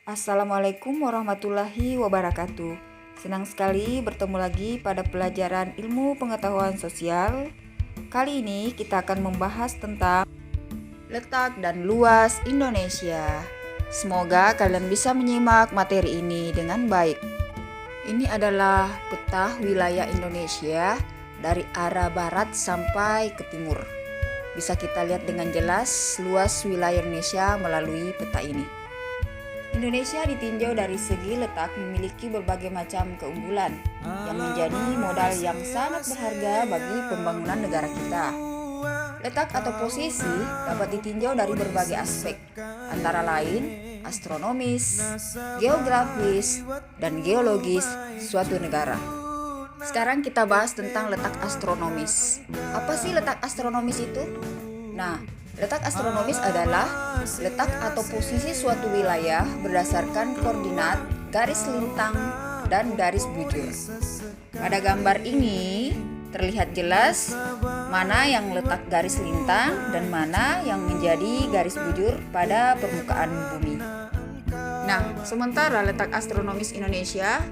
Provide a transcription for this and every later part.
Assalamualaikum warahmatullahi wabarakatuh. Senang sekali bertemu lagi pada pelajaran ilmu pengetahuan sosial. Kali ini kita akan membahas tentang letak dan luas Indonesia. Semoga kalian bisa menyimak materi ini dengan baik. Ini adalah peta wilayah Indonesia dari arah barat sampai ke timur. Bisa kita lihat dengan jelas luas wilayah Indonesia melalui peta ini. Indonesia ditinjau dari segi letak memiliki berbagai macam keunggulan yang menjadi modal yang sangat berharga bagi pembangunan negara kita. Letak atau posisi dapat ditinjau dari berbagai aspek, antara lain astronomis, geografis, dan geologis suatu negara. Sekarang kita bahas tentang letak astronomis. Apa sih letak astronomis itu? Nah, letak astronomis adalah letak atau posisi suatu wilayah berdasarkan koordinat, garis lintang, dan garis bujur. Pada gambar ini terlihat jelas mana yang letak garis lintang dan mana yang menjadi garis bujur pada permukaan bumi. Nah, sementara letak astronomis Indonesia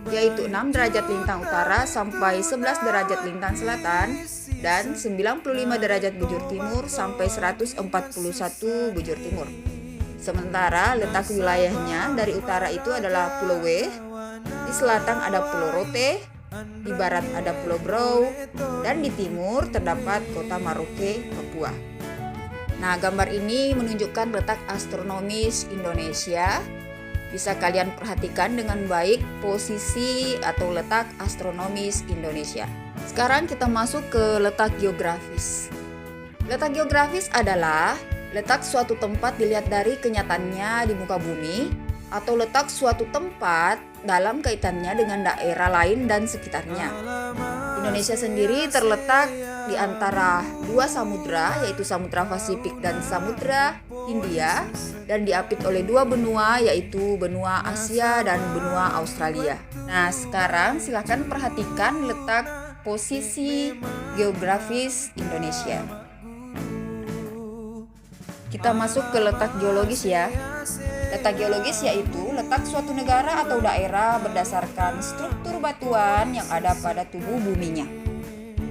yaitu 6 derajat lintang utara sampai 11 derajat lintang selatan dan 95 derajat bujur timur sampai 141 bujur timur. Sementara letak wilayahnya dari utara itu adalah Pulau W, di selatan ada Pulau Rote, di barat ada Pulau Brau, dan di timur terdapat kota Maroke, Papua. Nah, gambar ini menunjukkan letak astronomis Indonesia. Bisa kalian perhatikan dengan baik posisi atau letak astronomis Indonesia. Sekarang kita masuk ke letak geografis. Letak geografis adalah letak suatu tempat dilihat dari kenyataannya di muka bumi atau letak suatu tempat dalam kaitannya dengan daerah lain dan sekitarnya. Indonesia sendiri terletak di antara dua samudra, yaitu Samudra Pasifik dan Samudra Hindia, dan diapit oleh dua benua, yaitu benua Asia dan benua Australia. Nah, sekarang silakan perhatikan letak posisi geografis Indonesia. Kita masuk ke letak geologis ya. Letak geologis yaitu letak suatu negara atau daerah berdasarkan struktur batuan yang ada pada tubuh buminya.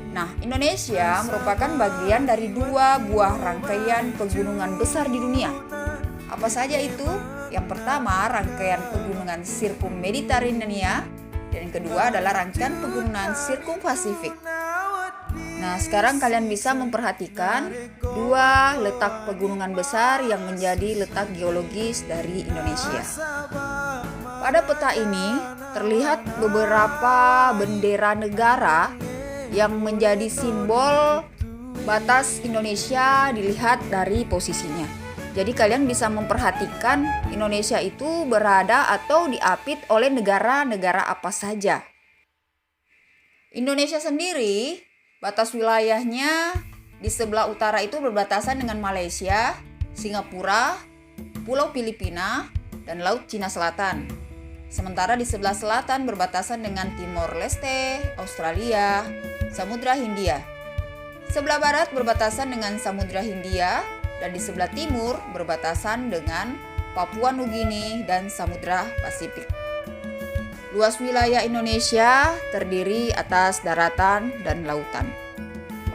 Nah, Indonesia merupakan bagian dari dua buah rangkaian pegunungan besar di dunia. Apa saja itu? Yang pertama, rangkaian pegunungan Sirkum Mediterania, dan yang kedua adalah rangkaian pegunungan Sirkum Pasifik. Nah, sekarang kalian bisa memperhatikan dua letak pegunungan besar yang menjadi letak geologis dari Indonesia. Pada peta ini terlihat beberapa bendera negara yang menjadi simbol batas Indonesia dilihat dari posisinya. Jadi kalian bisa memperhatikan Indonesia itu berada atau diapit oleh negara-negara apa saja. Indonesia sendiri, batas wilayahnya di sebelah utara itu berbatasan dengan Malaysia, Singapura, Pulau Filipina, dan Laut Cina Selatan. Sementara di sebelah selatan berbatasan dengan Timor Leste, Australia, Samudra Hindia. Sebelah barat berbatasan dengan Samudra Hindia, dan di sebelah timur berbatasan dengan Papua Nugini dan Samudra Pasifik. Luas wilayah Indonesia terdiri atas daratan dan lautan.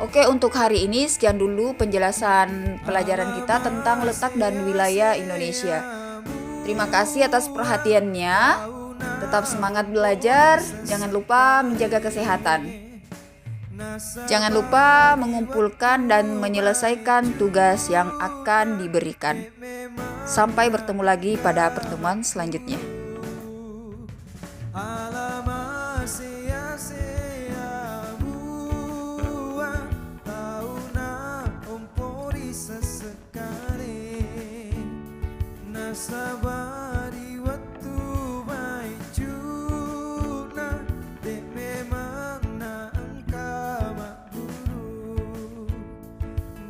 Oke, untuk hari ini sekian dulu penjelasan pelajaran kita tentang letak dan wilayah Indonesia. Terima kasih atas perhatiannya. Tetap semangat belajar, jangan lupa menjaga kesehatan. Jangan lupa mengumpulkan dan menyelesaikan tugas yang akan diberikan. Sampai bertemu lagi pada pertemuan selanjutnya. Sabari waktu baik juna dek memang na angka makburu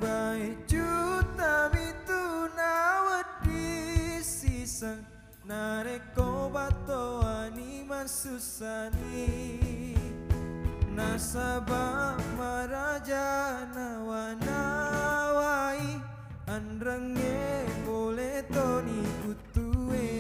baik juta bitu nawat di sisa nareko bato animan susani nasabah maraja nawanawai andrange boleh toni kutue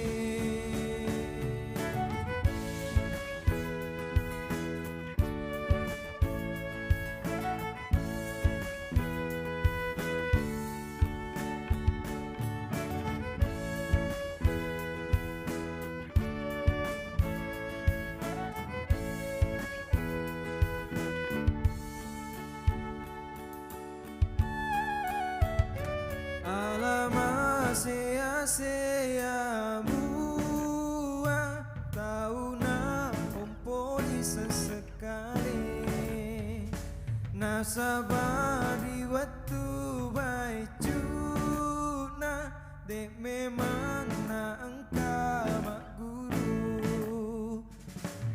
Nasabari waktu baik cuna dek memang na engkau mak guru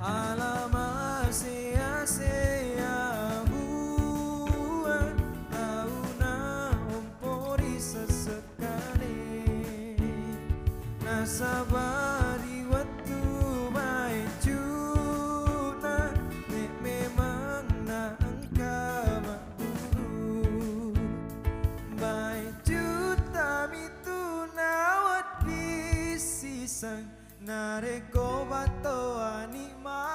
alama sia-sia buat tahu na ompori sesekali nasabari waktu baik cuna dek memang na engkau mak guru baik juta mitu nawat di sisang nareko bato ani ma